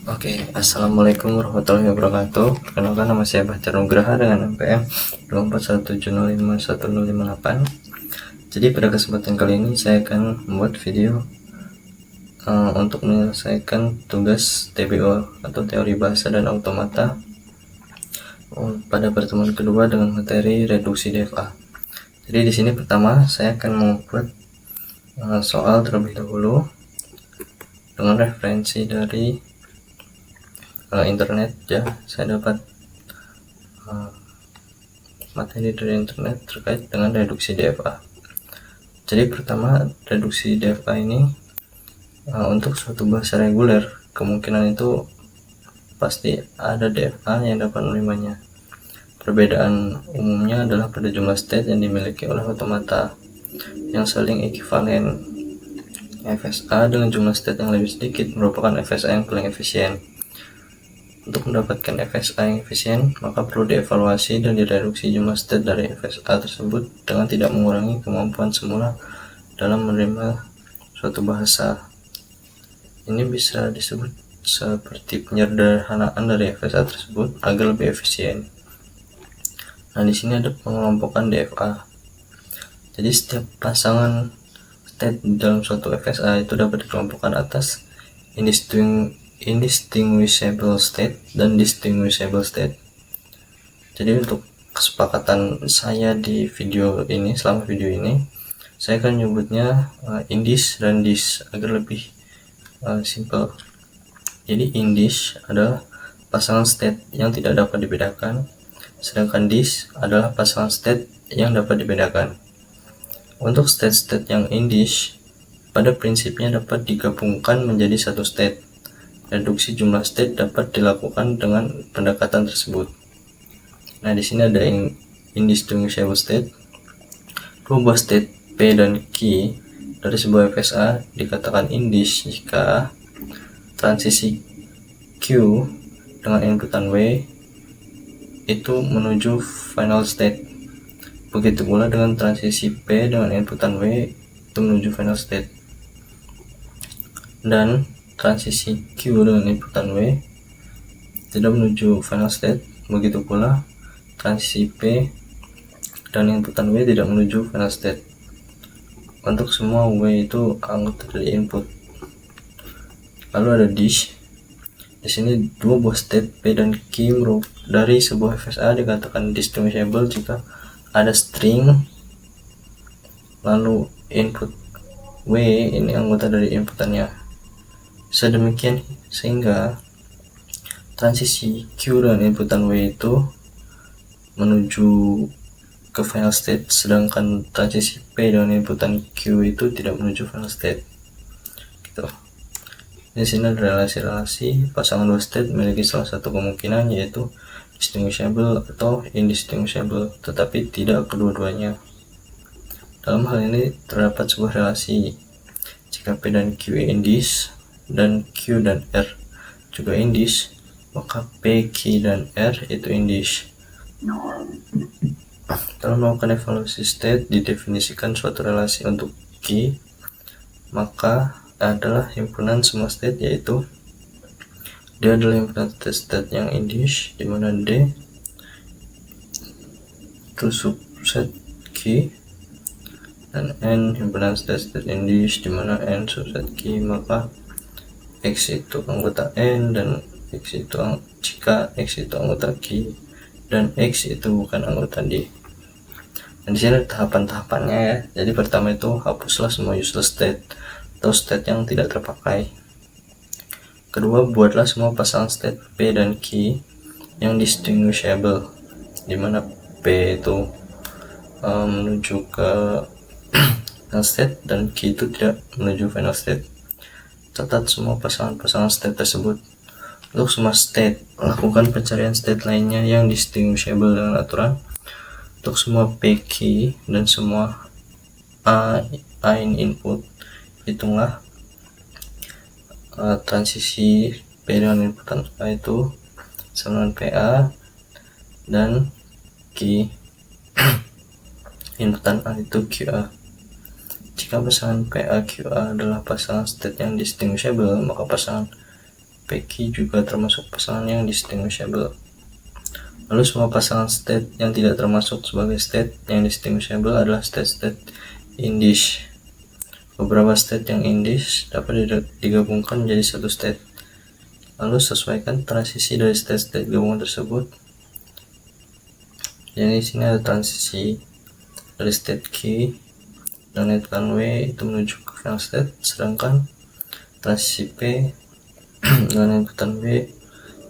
Oke, assalamualaikum warahmatullahi wabarakatuh. Perkenalkan, nama saya Bahtiar Nugraha dengan NPM 241705158. Jadi pada kesempatan kali ini saya akan membuat video untuk menyelesaikan tugas TBO atau teori bahasa dan automata pada pertemuan kedua dengan materi reduksi DFA. Jadi di sini pertama saya akan membuat soal terlebih dahulu dengan referensi dari internet. Ya, saya dapat materi dari internet terkait dengan reduksi DFA. Jadi pertama, reduksi DFA ini untuk suatu bahasa reguler kemungkinan itu pasti ada DFA yang dapat menerimanya. Perbedaan umumnya adalah pada jumlah state yang dimiliki oleh otomata yang saling ekivalen. FSA dengan jumlah state yang lebih sedikit merupakan FSA yang paling efisien. Untuk mendapatkan FSA yang efisien, maka perlu dievaluasi dan direduksi jumlah state dari FSA tersebut dengan tidak mengurangi kemampuan semula dalam menerima suatu bahasa. Ini bisa disebut seperti penyederhanaan dari FSA tersebut agar lebih efisien. Nah, di sini ada pengelompokan DFA. Jadi setiap pasangan state dalam suatu FSA itu dapat dikelompokkan atas indistinguishable state dan distinguishable state. Jadi untuk kesepakatan saya di video ini, selama video ini saya akan menyebutnya indis dan dis agar lebih simple. Jadi indis adalah pasangan state yang tidak dapat dibedakan, sedangkan dis adalah pasangan state yang dapat dibedakan. Untuk state-state yang indis pada prinsipnya dapat digabungkan menjadi satu state. Reduksi jumlah state dapat dilakukan dengan pendekatan tersebut. Nah, di sini ada indistinguishable state. Dua buah state P dan Q dari sebuah FSA dikatakan indis jika transisi Q dengan inputan W itu menuju final state. Begitu pula dengan transisi P dengan inputan W itu menuju final state. Dan transisi Q dengan inputan W tidak menuju final state, begitu pula transisi P dan inputan W tidak menuju final state. Untuk semua W itu anggota dari input. Lalu ada dis. Di sini dua buah state P dan Q dari sebuah FSA dikatakan distinguishable jika ada string lalu input W ini anggota dari inputannya. Sedemikian sehingga transisi Q dan inputan W itu menuju ke final state, sedangkan transisi P dengan inputan Q itu tidak menuju final state. Gitu. Di sini ada relasi-relasi pasangan dua state memiliki salah satu kemungkinan, yaitu distinguishable atau indistinguishable, tetapi tidak kedua-duanya. Dalam hal ini terdapat sebuah relasi. Jika P dan Q indis dan Q dan R juga indis, maka P, Q, dan R itu indis. Dalam melakukan evaluasi state, didefinisikan suatu relasi untuk Q, maka adalah himpunan semua state, yaitu D adalah himpunan state yang indis, di mana D itu subset Q, dan N himpunan state indis, di mana N subset Q, maka X itu anggota N dan X itu jika X itu anggota Q dan X itu bukan anggota D. Dan di sini ada tahapan-tahapannya ya. Jadi pertama itu hapuslah semua useless state atau state yang tidak terpakai. Kedua, buatlah semua pasangan state P dan Q yang distinguishable, di mana P itu menuju ke final state dan Q itu tidak menuju final state. Catat semua pasangan-pasangan state tersebut. Untuk semua state, lakukan pencarian state lainnya yang distinguishable dengan aturan. Untuk semua PQ dan semua A in input, hitunglah transisi P dengan inputan A itu sama dengan PA dan Q inputan A itu QA. Jika pasangan PA QA adalah pasangan state yang distinguishable, maka pasangan PQ juga termasuk pasangan yang distinguishable. Lalu semua pasangan state yang tidak termasuk sebagai state yang distinguishable adalah state-state indish. Beberapa state yang indish dapat digabungkan menjadi satu state. Lalu sesuaikan transisi dari state-state gabungan tersebut. Jadi di sini ada transisi dari state Q dan menentukan W itu menuju ke final state, sedangkan transisi P dengan inputan B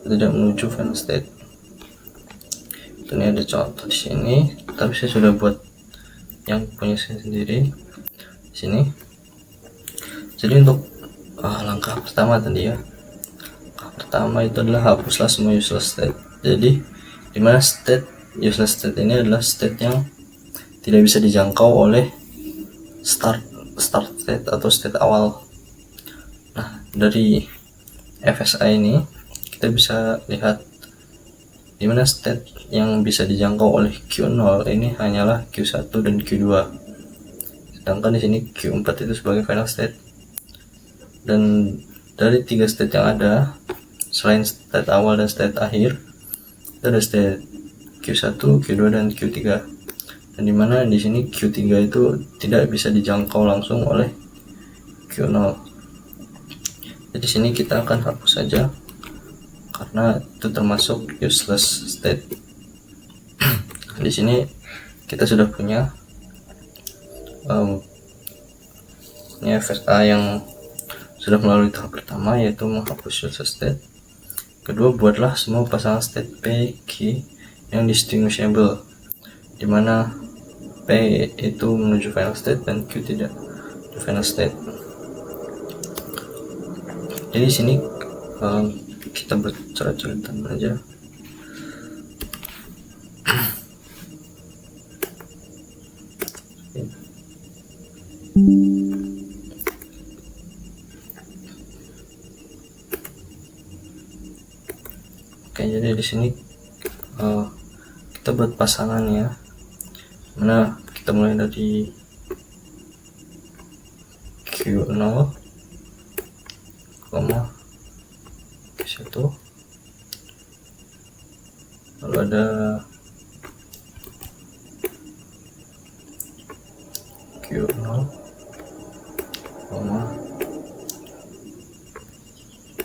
tidak menuju final state. Ini ada contoh di sini, tapi saya sudah buat yang punya saya sendiri di sini. Jadi untuk langkah pertama tadi ya, langkah pertama itu adalah hapuslah semua useless state. Jadi dimana state useless state ini adalah state yang tidak bisa dijangkau oleh start state atau state awal. Nah, dari FSI ini kita bisa lihat dimana state yang bisa dijangkau oleh Q0 ini hanyalah Q1 dan Q2, sedangkan di sini Q4 itu sebagai final state. Dan dari 3 state yang ada selain state awal dan state akhir, itu ada state Q1, Q2 dan Q3. Dan dimana di sini Q3 itu tidak bisa dijangkau langsung oleh Q0. Jadi sini kita akan hapus saja karena itu termasuk useless state. Di sini kita sudah punya FSA yang sudah melalui tahap pertama, yaitu menghapus useless state. Kedua, buatlah semua pasangan state P, Q yang distinguishable, dimana P itu menuju final state dan Q tidak menuju final state. Jadi sini kita bercoret-coretan aja. Oke, jadi di sini kita buat pasangan ya, mana kita mulai dari Q0, Q1, lalu ada Q0,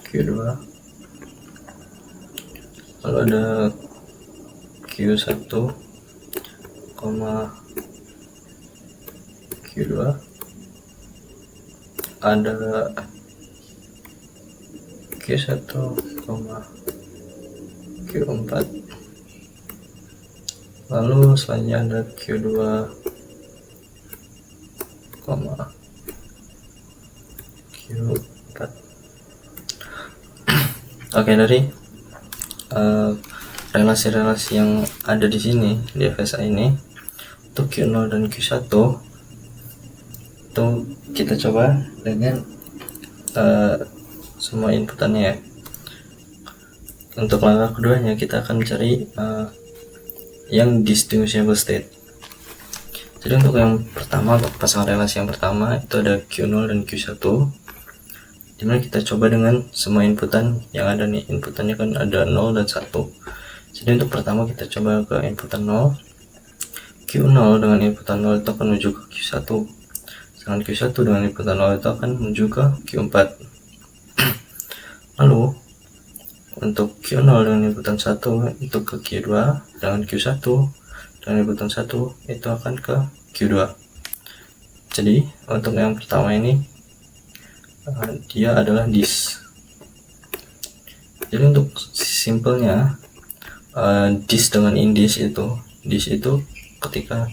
Q2, lalu ada Q1, Q2, ada Q1, Q4, lalu selanjutnya ada Q2, Q4. Oke, dari relasi-relasi yang ada di sini di FSA ini untuk Q0 dan Q1 itu kita coba dengan semua inputannya ya. Untuk langkah keduanya kita akan mencari yang distinguishable state. Jadi untuk yang pertama, untuk pasangan relasi yang pertama itu ada Q0 dan Q1, dimana kita coba dengan semua inputan yang ada nih. Inputannya kan ada 0 dan 1. Jadi untuk pertama kita coba ke inputan 0. Q0 dengan inputan 0 itu akan menuju ke Q1, sedangkan Q1 dengan inputan 0 itu akan menuju ke Q4. Lalu untuk Q0 dengan inputan 1 itu ke Q2, dengan Q1 dengan inputan 1 itu akan ke Q2. Jadi untuk yang pertama ini dia adalah this. Jadi untuk simpelnya this dengan indish itu, this itu ketika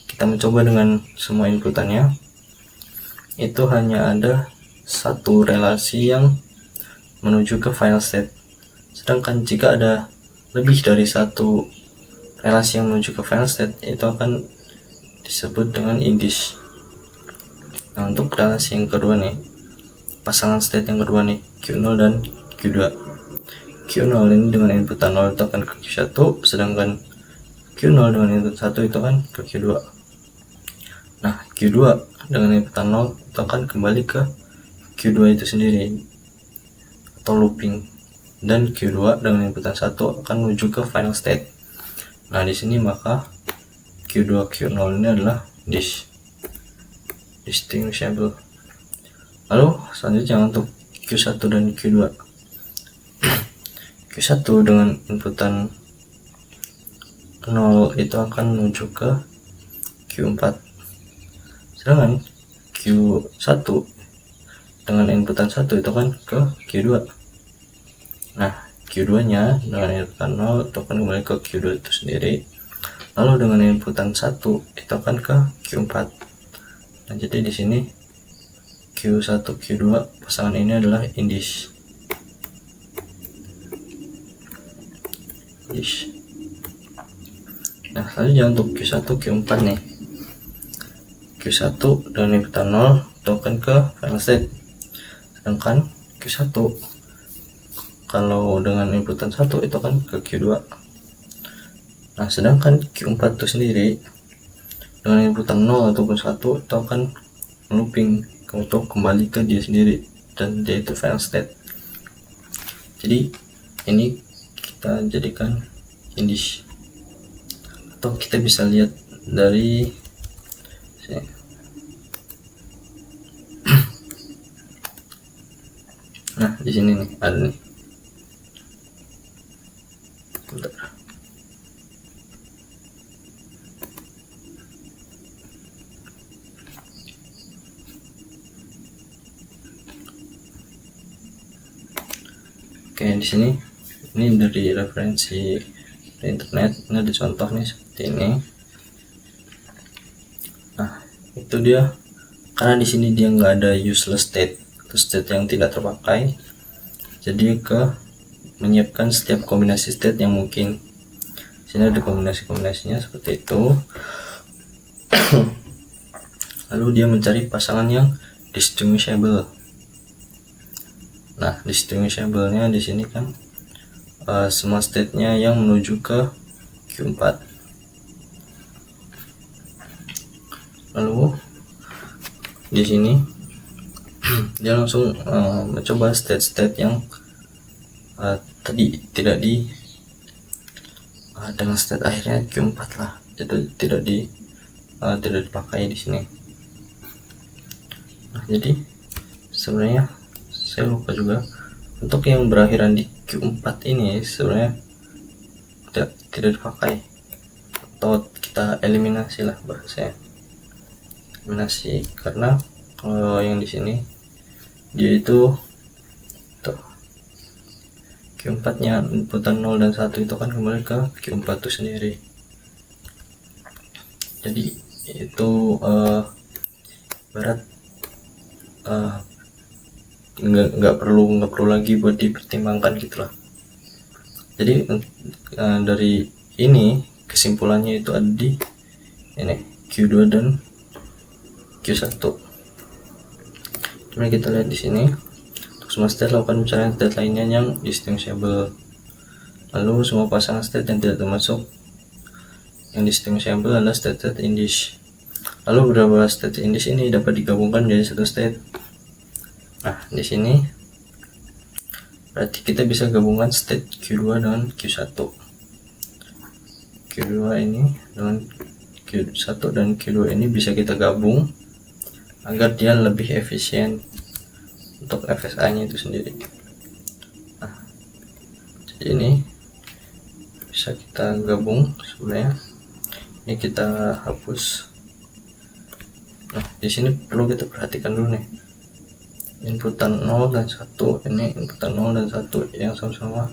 kita mencoba dengan semua inputannya itu hanya ada satu relasi yang menuju ke final state. Sedangkan jika ada lebih dari satu relasi yang menuju ke final state itu akan disebut dengan indish. Nah, untuk relasi yang kedua nih, pasangan state yang kedua nih, Q0 dan Q2. Q0 ini dengan inputan 0 itu akan ke Q1, sedangkan Q0 dengan input 1 itu kan ke Q2. Nah, Q2 dengan inputan 0 itu akan kembali ke Q2 itu sendiri, atau looping, dan Q2 dengan inputan 1 akan menuju ke final state. Nah, di sini maka Q2 Q0 ini adalah distinguishable. Lalu selanjutnya untuk Q1 dan Q2. Q1 dengan inputan 0 itu akan menuju ke Q4, sedangkan Q1 dengan inputan 1 itu kan ke Q2. Nah, Q2 nya dengan inputan 0 itu akan kembali ke Q2 itu sendiri, lalu dengan inputan 1 itu akan ke Q4. Nah, jadi di sini Q1 Q2 pasangan ini adalah indis. Nah, selanjutnya untuk Q1 Q4 nih. Q1 dengan inputan 0 itu akan ke final state, sedangkan Q1 kalau dengan inputan 1 itu akan ke Q2. Nah, sedangkan Q4 itu sendiri dengan inputan 0 ataupun 1 itu akan looping untuk kembali ke dia sendiri, dan dia itu final state. Jadi ini kita jadikan indis, atau kita bisa lihat dari sini. Nah, di sini nih ada nih. Bentar. Oke, di sini ini dari referensi di internet, ini ada contoh nih seperti ini. Nah, itu dia, karena di sini dia nggak ada useless state atau state yang tidak terpakai, jadi menyiapkan setiap kombinasi state yang mungkin. Sini ada kombinasinya seperti itu. Lalu dia mencari pasangan yang distinguishable. Nah, distinguishable-nya di sini kan semua state-nya yang menuju ke Q4. Lalu di sini dia langsung mencoba state-state yang tadi tidak dengan state akhirnya Q4 lah, jadi tidak dipakai di sini. Nah, jadi sebenarnya saya lupa juga untuk yang berakhiran di Q4 ini sebenarnya tidak dipakai, atau kita eliminasi lah bahasanya, eliminasi, karena kalau yang di sini dia itu tuh Q4 nya inputan 0 dan 1 itu kan kembali ke Q4 itu sendiri. Jadi itu ibarat nggak perlu lagi buat dipertimbangkan gitulah. Jadi dari ini kesimpulannya itu ada di ini Q2 dan Q1. Coba kita lihat di sini. Untuk semua state lakukan pencarian state lainnya yang distinguishable. Lalu semua pasangan state yang tidak termasuk yang distinguishable adalah state indis. Lalu beberapa state indis ini dapat digabungkan menjadi satu state. Nah, di sini berarti kita bisa gabungkan state Q2 dengan Q1. Q2 ini dengan Q1 dan Q2 ini bisa kita gabung agar dia lebih efisien untuk FSA-nya itu sendiri. Nah, jadi ini bisa kita gabung sebenarnya. Ini kita hapus. Nah, di sini perlu kita perhatikan dulu nih. Inputan 0 dan 1, ini inputan 0 dan 1 yang sama-sama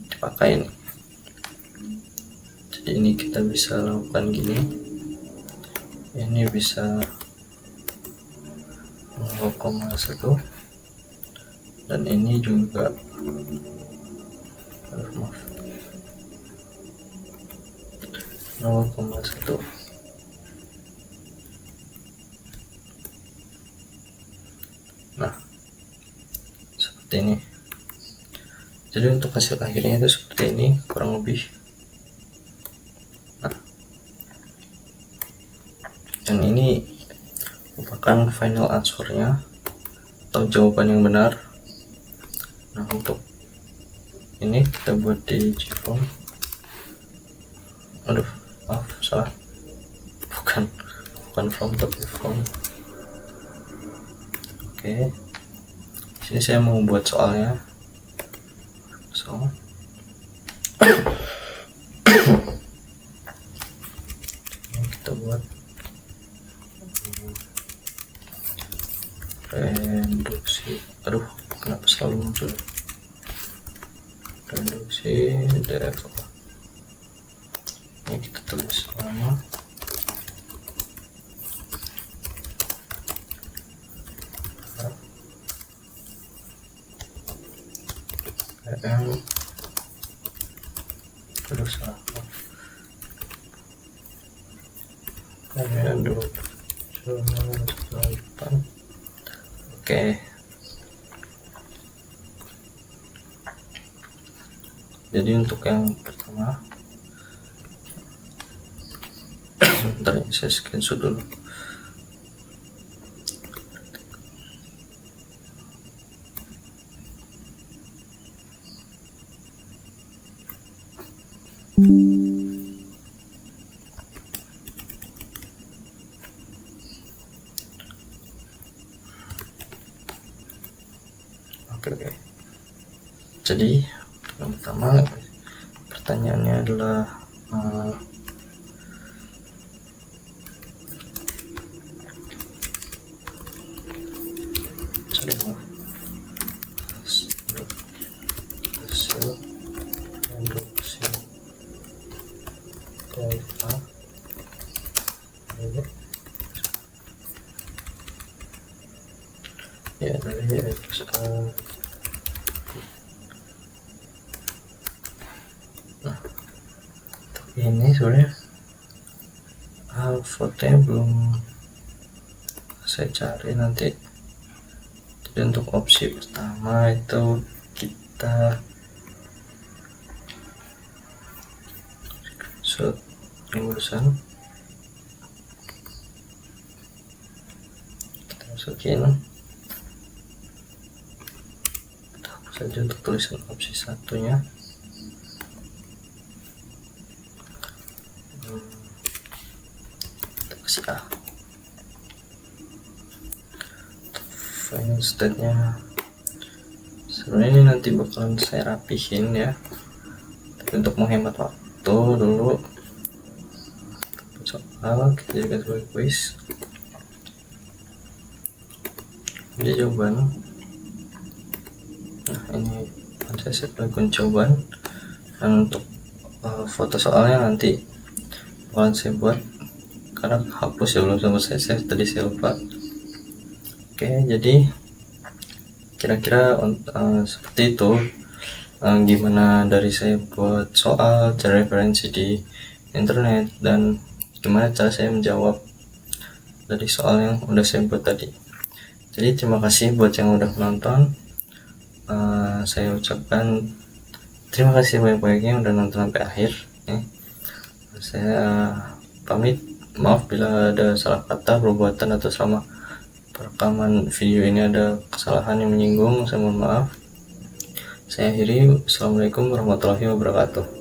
dipakai nih. Jadi ini kita bisa lakukan gini. Ini bisa 0,1 dan ini juga 0,1. Nah, seperti ini. Jadi untuk hasil akhirnya itu seperti ini kurang lebih. Nah, dan ini merupakan final answernya atau jawaban yang benar. Nah, untuk ini kita buat di Gform. Aduh, maaf, salah, bukan from tapi from. Oke, sini saya mau buat soalnya. Kita buat reduksi. Aduh, kenapa selalu muncul reduksi df. Ini kita tulis nama terus oke. Jadi untuk yang pertama, bentar ini saya screenshot dulu. Oke. Jadi yang pertama, pertanyaannya adalah hasil reduksi delta ya dari ini sebenarnya fotonya belum saya cari nanti. Jadi untuk opsi pertama itu kita shoot yang barusan kita masukin, kita hapus saja untuk tulisan opsi satunya. Kita kasih A. Final state nya sebenarnya ini nanti bakalan saya rapihin ya, tapi untuk menghemat waktu dulu soal kita jadikan sebagai quiz. Ini jawaban. Nah, ini saya set lakukan jawaban, dan untuk foto soalnya nanti bakalan saya buat karena hapus ya, belum sempat saya save tadi, saya lupa. Oke, jadi kira-kira seperti itu gimana dari saya buat soal, cari referensi di internet, dan gimana cara saya menjawab dari soal yang udah saya buat tadi. Jadi terima kasih buat yang udah menonton. Saya ucapkan terima kasih banyak-banyaknya udah nonton sampai akhir. Saya pamit, maaf bila ada salah kata, perbuatan, atau selama perekaman video ini ada kesalahan yang menyinggung, saya mohon maaf. Saya akhiri. Assalamualaikum warahmatullahi wabarakatuh.